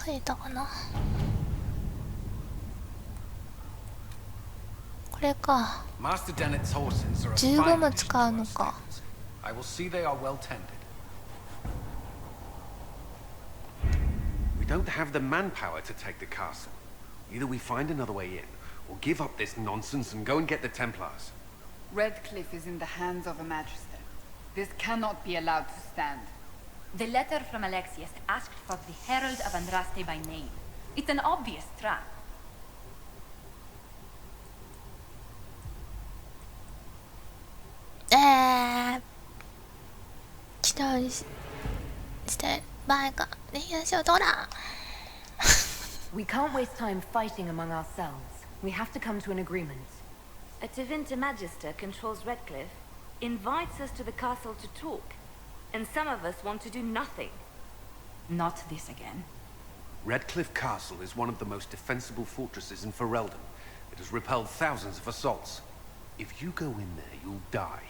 書いたかな。これか。15も使うのか。We don't have the manpower to take the castle. Either we find another way in, or give up this nonsense and go and get the Templars. Redcliffe is in the hands of a Magister. This cannot be allowed to stand. The letter from Alexius asked for the Herald of Andraste by name. It's an obvious trap. We can't waste time fighting among ourselves. We have to come to an agreement. A Tevinter Magister controls Redcliffe, invites us to the castle to talk, and some of us want to do nothing. Not this again. Redcliffe Castle is one of the most defensible fortresses in Ferelden. It has repelled thousands of assaults. If you go in there, you'll die,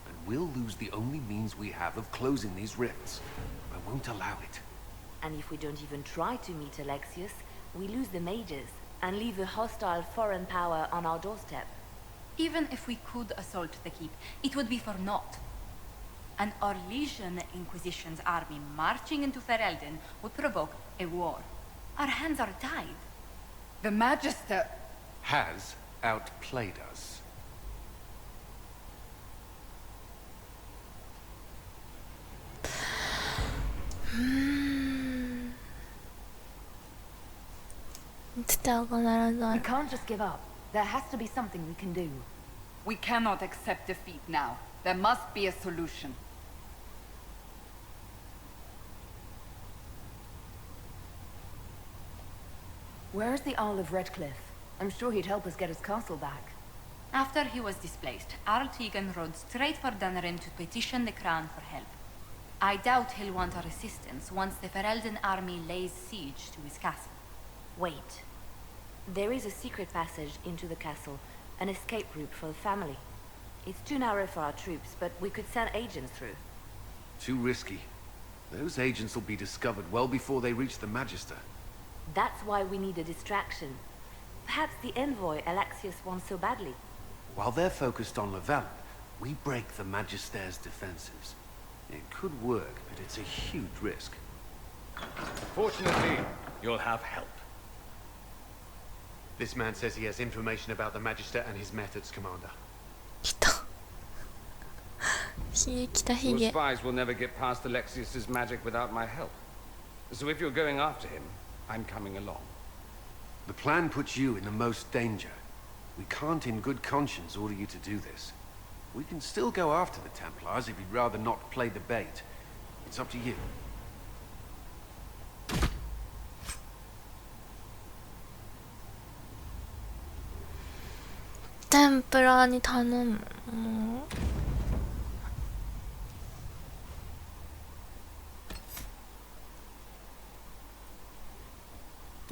and we'll lose the only means we have of closing these rifts. I won't allow it. And if we don't even try to meet Alexius, we lose the mages, and leave a hostile foreign power on our doorstep. Even if we could assault the keep, it would be for naught. An Orlesian Inquisition's army marching into Ferelden would provoke a war. Our hands are tied. The Magister has outplayed us. We can't just give up. There has to be something we can do. We cannot accept defeat now. There must be a solution. Where is the Earl of Redcliffe? I'm sure he'd help us get his castle back. After he was displaced, Arl Tegan rode straight for Dunrin to petition the Crown for help. I doubt he'll want our assistance once the Ferelden army lays siege to his castle. Wait. There is a secret passage into the castle, an escape route for the family. It's too narrow for our troops, but we could send agents through. Too risky. Those agents will be discovered well before they reach the Magister. That's why we need a distraction. Perhaps the envoy Alexius wants so badly. While they're focused on Lavelle, we break the Magister's defenses. It could work, but it's a huge risk. Fortunately, you'll have help. This man says he has information about the Magister and his methods, Commander. Your spies will never get past Alexius's magic without my help. So if you're going after him, I'm coming along. The plan puts you in the most danger. We can't in good conscience order you to do this. We can still go after the Templars if you'd rather not play the bait. It's up to you. 템플러니 단음.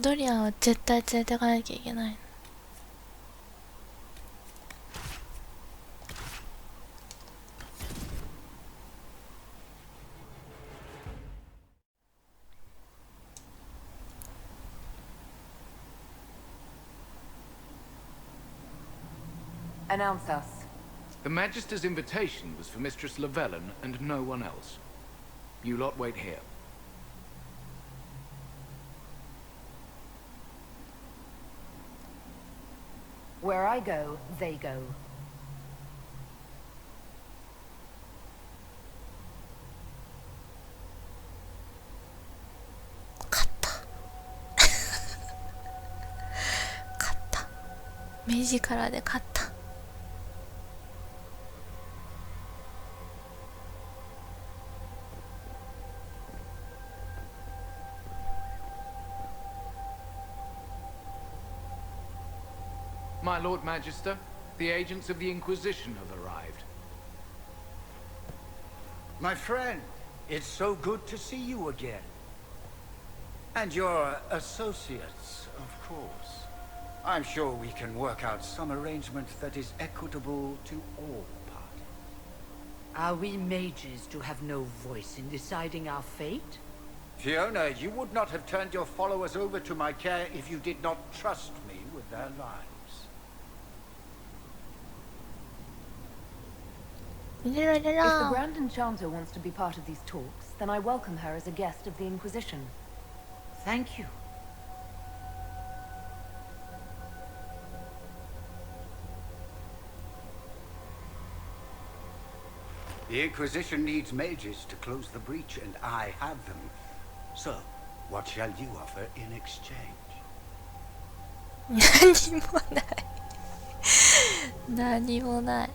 도리안は絶対連れてかなきゃいけない。Announce us. The Magister's invitation was for Mistress Lavellen and no one else. You lot wait here. Where I go, they go. 갔다. 갔다. 目力で勝った。My Lord Magister, the agents of the Inquisition have arrived. My friend, it's so good to see you again. And your associates, of course. I'm sure we can work out some arrangement that is equitable to all parties. Are we mages to have no voice in deciding our fate? Fiona, you would not have turned your followers over to my care if you did not trust me with their lives. いろいろ If the Grand Enchanter wants to be part of these talks, then I welcome her as a guest of the Inquisition. Thank you. The Inquisition needs mages to close the breach, and I have them. So, what shall you offer in exchange? 何もない何もない。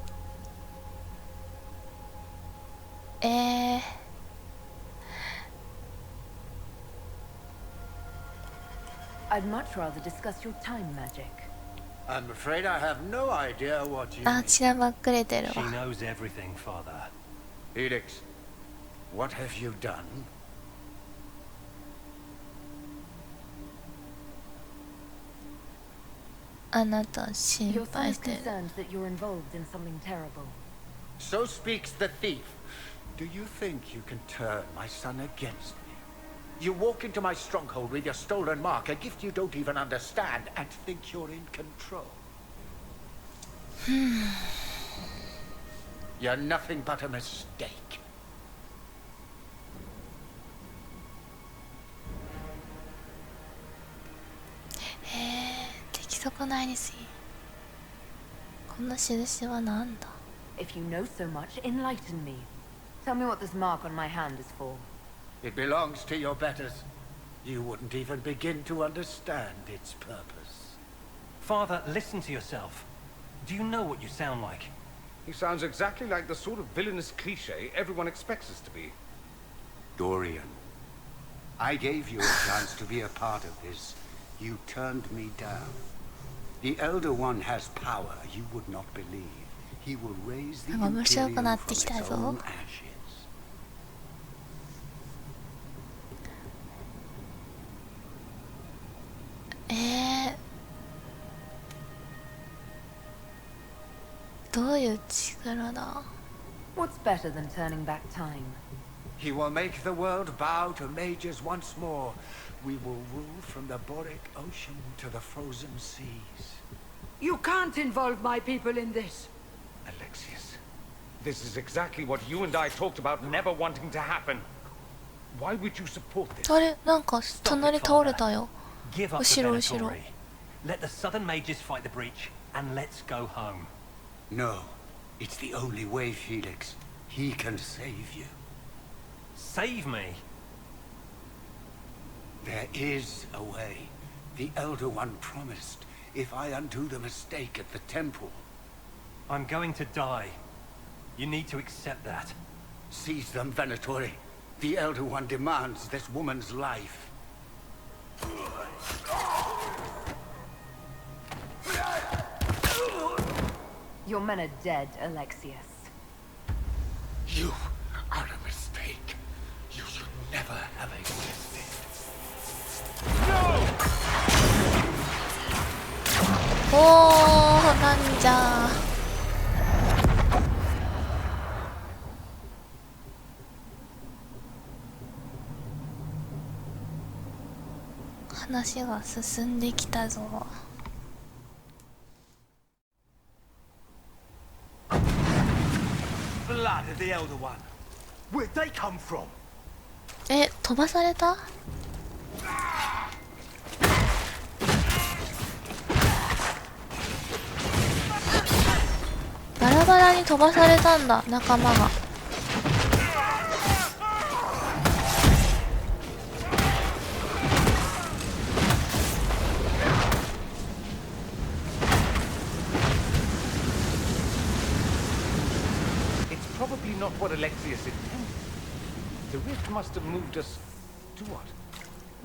I'd much rather discuss your time magic. I'm afraid I have no idea what you あ、 mean. 血がばっくれてる She わ。 knows everything, Father. Felix, what have you done? あなた心 Your son 配 is してる。 concerned that you're involved in something terrible. So speaks the thief. Do you think you can turn my son against me? You walk into my stronghold with your stolen mark, a gift you don't even understand, and think you're in control. You're nothing but a mistake. 出来損ないですよ。この印は何だ。 If you know so much, enlighten me. Tell me what this mark on my hand is for. It belongs to your betters. You wouldn't even begin to understand its purpose. Father, listen to yourself. Do you know what you sound like? He sounds exactly like the sort of villainous cliché everyone expects us to be. Dorian, I gave you a chance to be a part of this. You turned me down. The Elder One has power you would not believe. He will raise the なんか面白く Imperium な from ってき its たぞ。 own ashes. どういう力だ。 What's better than turning back time? He will make the world bow to mages once more. We will rule from the Boric Ocean to the frozen seas. You can't involve my people in this. Alexius, this is exactly what you and I talked about never wanting to happen. Why would you support this? あれ、なんか隣倒れたよ。 Give up 後 the ろ後ろ。 Venatori. Let the Southern mages fight the breach, and let's go home. No, it's the only way, Felix. He can save you. Save me? There is a way. The Elder One promised if I undo the mistake at the temple. I'm going to die. You need to accept that. Seize them, Venatori. The Elder One demands this woman's life. Your men are dead, Alexius. You are a mistake. You should never have existed. おー、なんじゃ。話が進んできたぞ。Blood of the Elder One. Where'd they come from? え、飛ばされた？バラバラに飛ばされたんだ、仲間が。Probably not what Alexius intended. The rift must have moved us to what?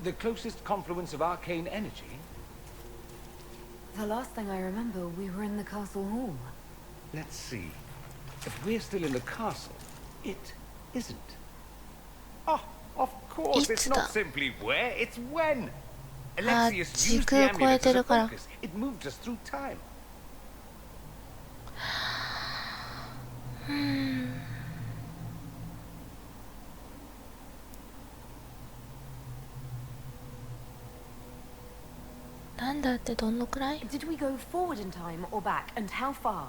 The closest confluence of arcane energy? The last thing I remember, we were in the castle hall. Let's see. If we're still in the castle, it isn't. Oh, of course, it's not simply where, it's when. Alexius used the amulet as a focus. It moved us through time. んだってどのくらい？ Did we go forward in time or back, and how far?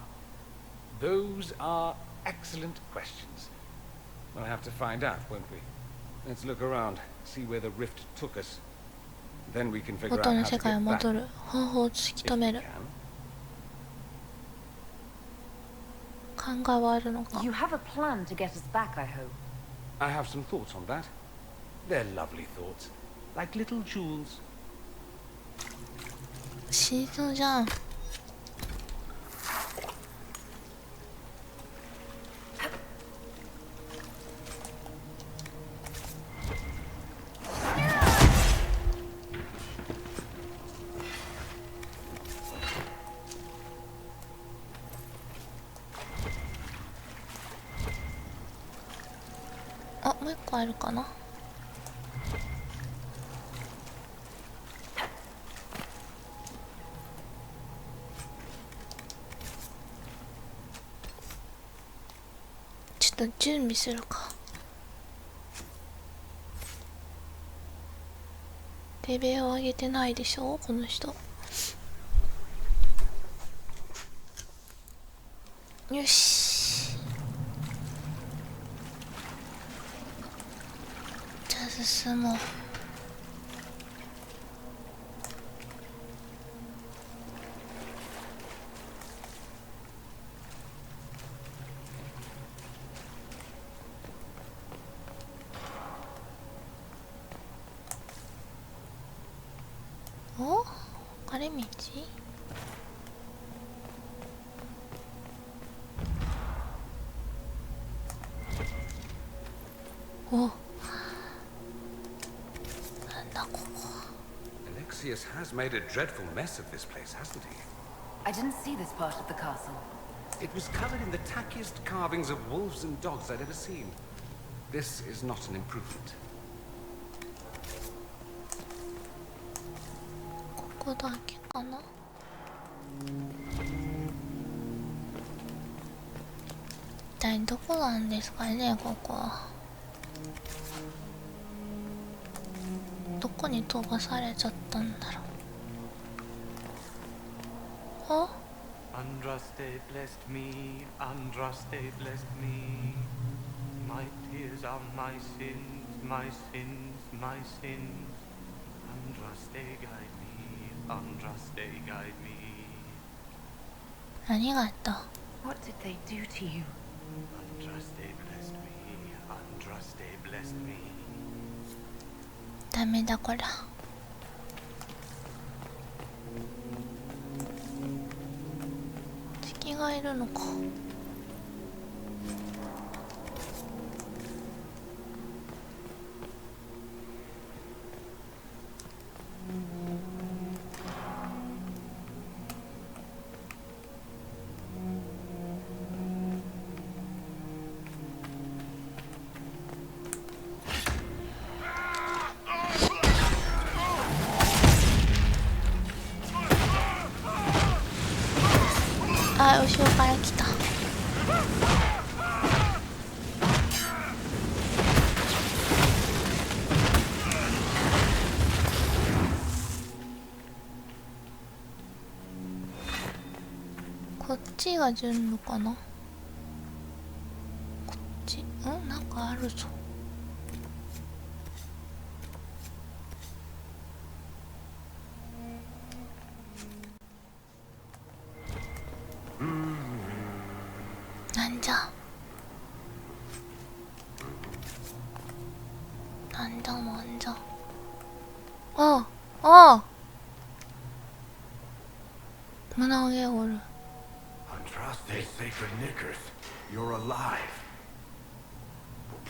Those are excellent questions. We'll have to find out, won't we? Let's look around, see where the rift took us. Then we can figure out 元の how 世 to 界を get 戻 back. る方法を突き止 If め we る can. 考えはあるのか。 You have a plan to get us back, I hope. I have some thoughts on that. They're lovely thoughts, like little jewels. 死にそうじゃん。あ、もう一個あるかな。ちょっと準備するか。レベルを上げてないでしょこの人。よし、じゃあ進もう。お、分かれ道？お、なんだここ。Alexius has made a dreadful mess of this place, hasn't he? I didn't see this part of the castle. It was covered in the tackiest carvings of wolves and dogs I'd ever seen. This is not an improvement. ここだけかな。一体どこなんですかね、ここは。どこに飛ばされちゃったんだろう。あ、Andraste blessed me, Andraste blessed me. My tears are my sins, my sins, my sins. Andraste guide me, Andraste guide me. 何があった？ What did they do to you? Andraste blessed me, Andraste blessed me. ダメだこりゃ。敵がいるのか。あ、後ろから来た。こっちが順路かな。こっち、なんかあるぞ。なんじゃ。なんじゃなんじゃ。ああ、ああ。胸毛おる。Andraste sacred knickers, you're alive.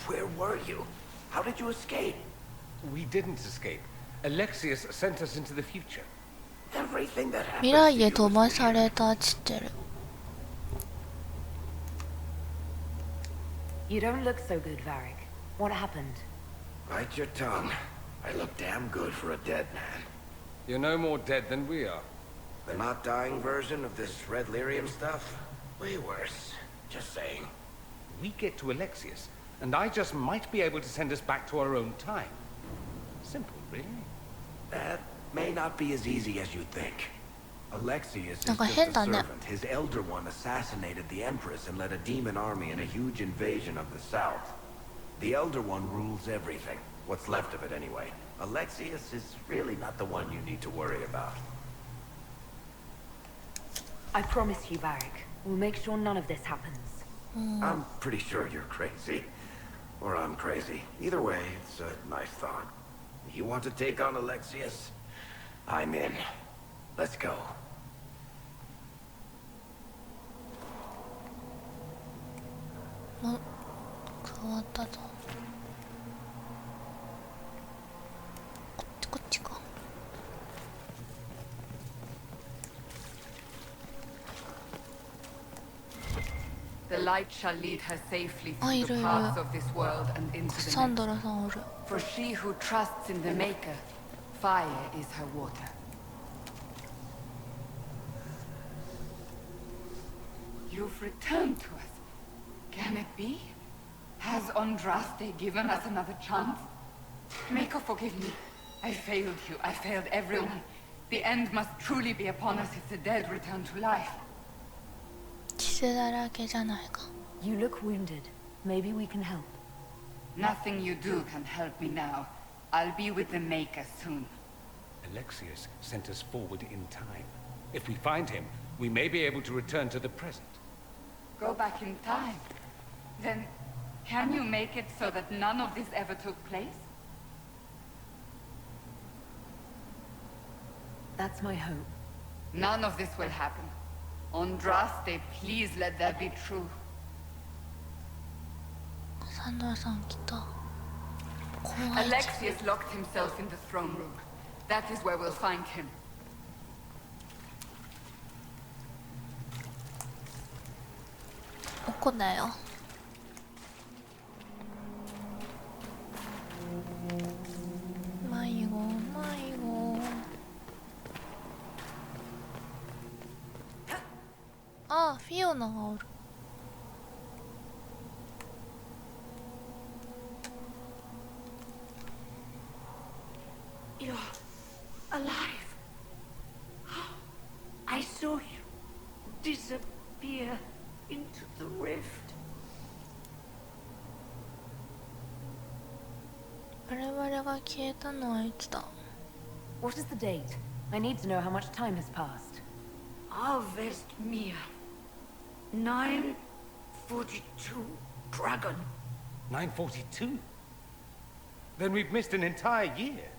Where were you? How did you escape? We didn't escape. Alexius sent us into the future. Everything that 未 happened 来 to へ you 飛 was ばさ weird. れたっつってる。You don't look so good, Varric. What happened? Bite your tongue. I look damn good for a dead man. You're no more dead than we are. The not dying version of this red lyrium stuff? Way worse. Just saying. We get to Alexius, and I just might be able to send us back to our own time. Simple, really. That may not be as easy as you think. Alexius is なんか just 変 a だね。 servant. His elder one assassinated the Empress and led a demon army in a huge invasion of the south. The elder one rules everything. What's left of it anyway. Alexius is really not the one you need to worry about. I promise you, Varric. We'll make sure none of this happens. I'm pretty sure you're crazy. Or I'm crazy. Either way, it's a nice thought. You want to take on Alexius? I'm in. Let's go. 変わったぞ。こっちか。The light shall lead her safely あ、い through る the いる。 paths of this world and カ into サ the ン next. ドラさんおる。 For she who trusts in the Maker, fire is her water. You've returned to us. Can it be? Has Andraste given us another chance? Maker, forgive me. I failed you. I failed everyone. The end must truly be upon us if the dead return to life. キスだらけじゃないか。 You look wounded. Maybe we can help. Nothing you do can help me now. I'll be with the Maker soon. Alexius sent us forward in time. If we find him, we may be able to return to the present. Go back in time. Then, can you make it so that none of this ever took place? That's my hope. None of this will happen. Andraste, please let that be true. カサンドラさん来た。怖い。 Alexius locked himself in the throne room. That is where we'll find him. 怒んなよ。迷子迷子。あ、フィオナがおる。You're alive. I saw you disappear into the rift. 我々が消えたのはいつだ。 What is the date? I need to know how much time has passed. Harvest Mia. 942 Dragon. 942? Then we've missed an entire year.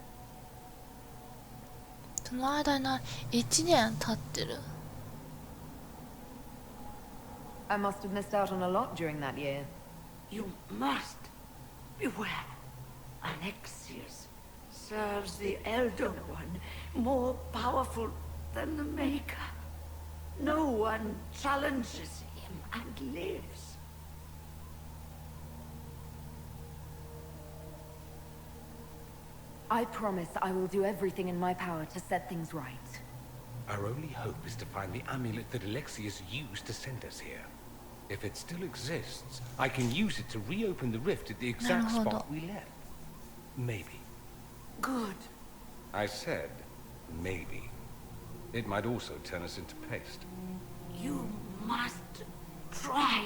その間に1年経ってる。 I must have missed out on a lot during that year. You must beware. Alexius serves the Elder One, more powerful than the Maker. No one challenges him and lives. I promise I will do everything in my power to set things right. Our only hope is to find the amulet that Alexius used to send us here. If it still exists, I can use it to reopen the rift at the exact spot we left. Maybe. Good. I said, maybe. It might also turn us into paste. You must try.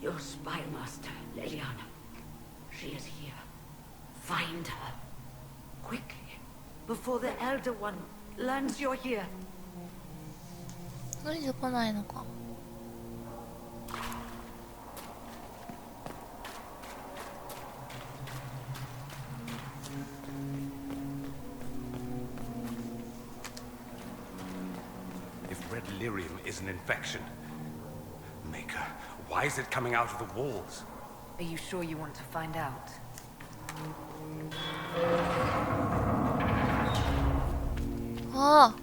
Your spy master, Leliana. She is here. Find her. Quickly. Before the Elder One learns you're here. 一人で来ないのか。 If red lyrium is an infection, Maker, why is it coming out of the walls? Are you sure you want to find out? Ah.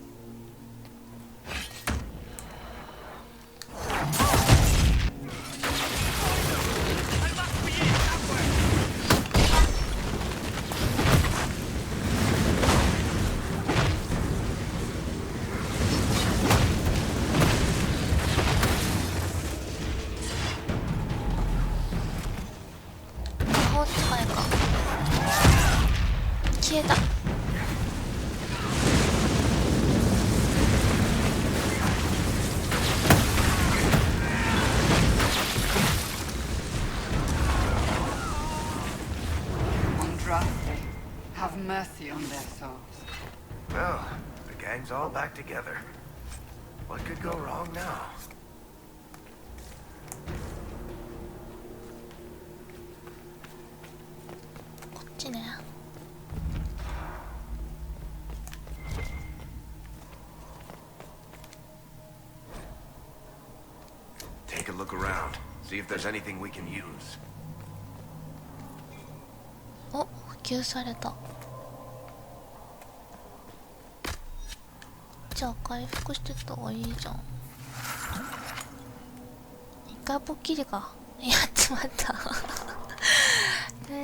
It's all back together. What could go wrong now? こっちね。Take a look around. See if there's anything we can use. お、補給された。じゃあ回復してった方がいいじゃん。一回ポッキリがやっちまったや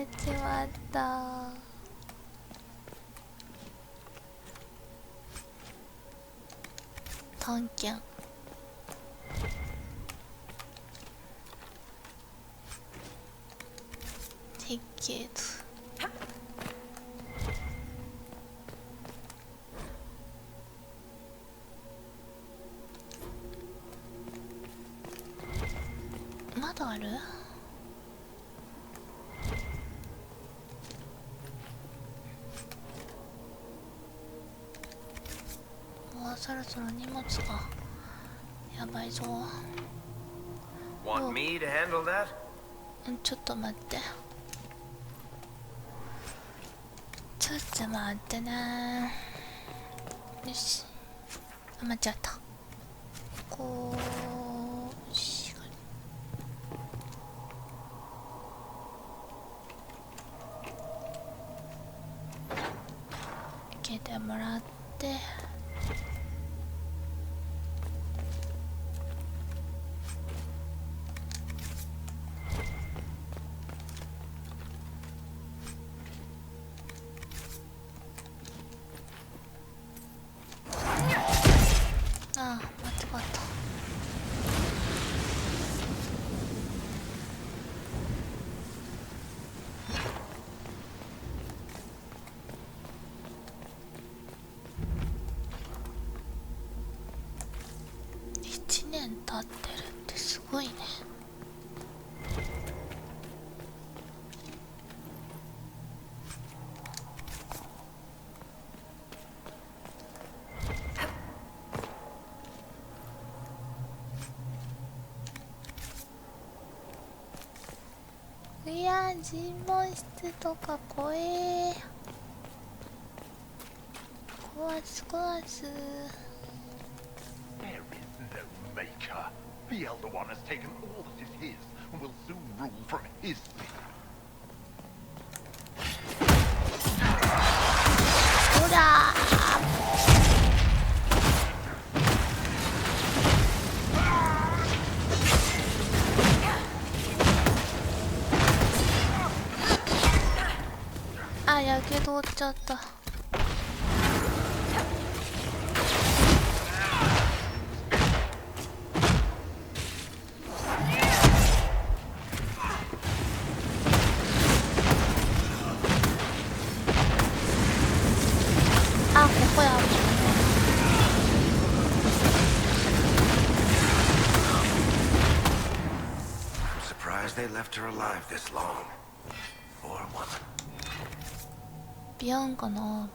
っちまった。探検。設計図。まだある？もうそろそろ荷物がやばいぞ。Want me to handle that? ちょっと待って。ちょっと待ってね。よし。あ、間違った。こうしかり。開けてもらって。ああ、間違った。1年経ってるってすごいね。いや、尋問室とか怖え。怖す怖す。There is no maker. The Elder One has taken all that is his and will soon rule from his seat. ほらー。あ、やけど負っちゃった。あ、ここや。I'm surprised they left her alive this long. Poor woman. ビアンかな。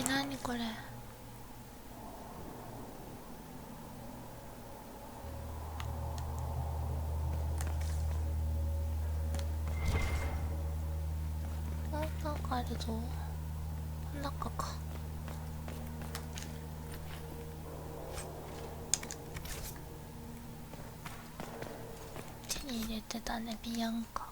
何これ。なんかあるぞ。中か。手に入れてたね、ビアンカ。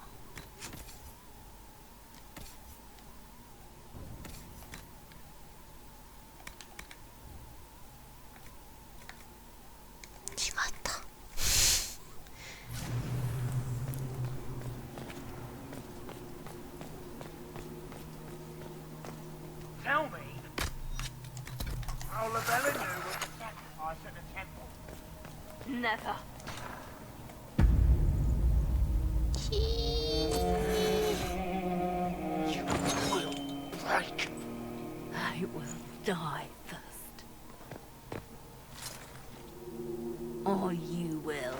違った。Tell me how Lavella knew was the sacrifice at the temple. Never. You will break. I will die first. Or you will.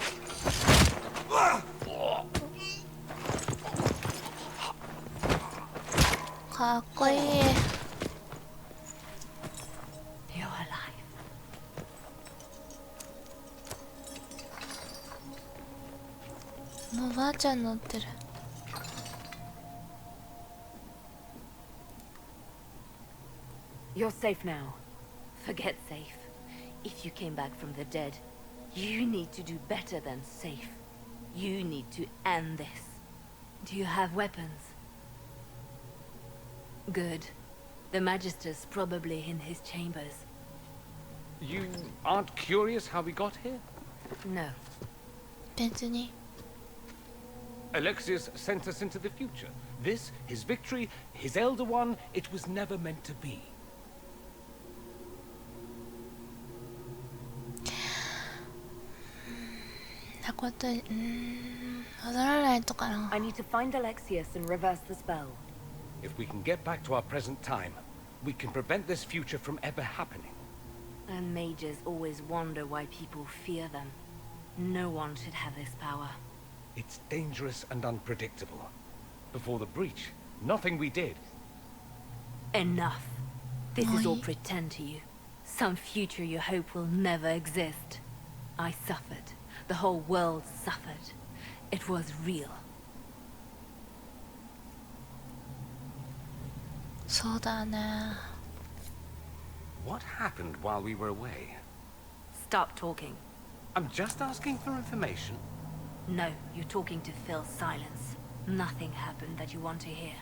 かっこいい。 You're alive. もうばあちゃん乗ってる。You're safe now. Forget safe. If you came back from the dead, you need to do better than safe. You need to end this. Do you have weapons? Good. The Magister's probably in his chambers. You aren't curious how we got here? No. 別に。 Alexius sent us into the future. This, his victory, his Elder One, it was never meant to be. なこと、戻らないとかな。 I need to find Alexius and reverse the spell. If we can get back to our present time, we can prevent this future from ever happening. And mages always wonder why people fear them. No one should have this power. It's dangerous and unpredictable. Before the breach, nothing we did. Enough. This is all pretend to you. Some future you hope will never exist. I suffered. The whole world suffered. It was real. そうだね。 What happened while we were away? Stop talking. I'm just asking for information. No, you're talking to fill silence. Nothing happened that you want to hear.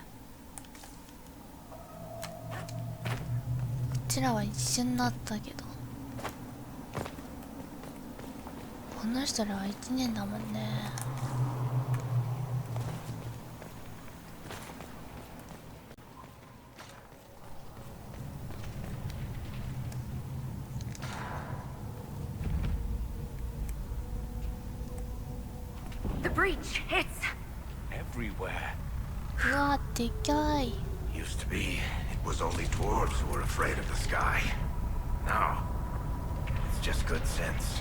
うちらは一瞬だったけど。この人らは1年だもんね。The breach, it's Everywhere. うわ、でっかい。 Used to be, it was only dwarves who were afraid of the sky. Now, it's just good sense.